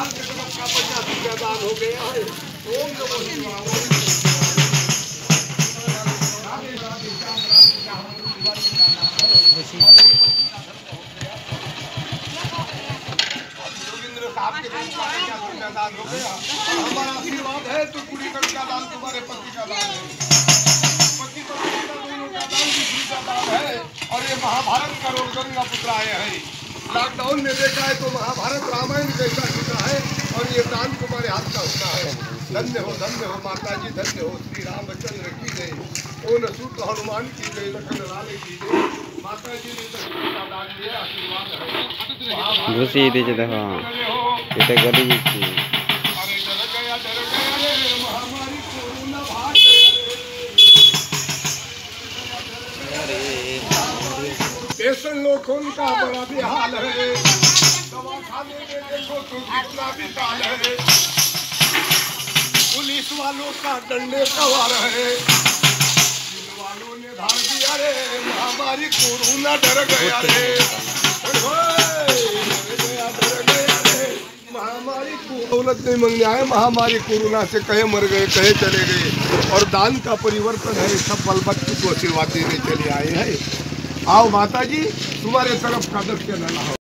भगवान की तरफ का पैसा दान हो गया है। ओम नमो शिवाय। दान हो गया। हमारा आशीर्वाद है तो पूरी का दान तुम्हारे पति का दान है, पति पत्नी का दोनों का दान भी का दान है। और ये महाभारत का रोल गंगा पुत्र आए हैं। लॉकडाउन में देखा है तो महाभारत रामायण जैसा होता है और ये दान तुम्हारे हाथ का होता है। धन्य हो माता जी, धन्य हो। श्री रामचंद्र की जय। ओ नसूत हनुमान की जय, लखन लाल की जय। माता जी ने का दान दिया, आशीर्वाद है। घुसी दे देखो এটা গলি দিচ্ছি। अरे डर गया रे महामारी कोरोना भाग गया। ऐसे लोगों का बड़ा बेहाल है। दवा खाने में देखो तो कितना भी काल है। पुलिस वालों का डंडे सवार है। वालों ने धार दिया रे महामारी कोरोना डर गया रे। महामारी दौलत नहीं मंगने आए, महामारी कोरोना से कहे मर गए कहे चले गए। और दान का परिवर्तन है, सब बल बच्चों को आशीर्वाद देने चले आए हैं। आओ माता जी, तुम्हारे तरफ का दर्शन हो।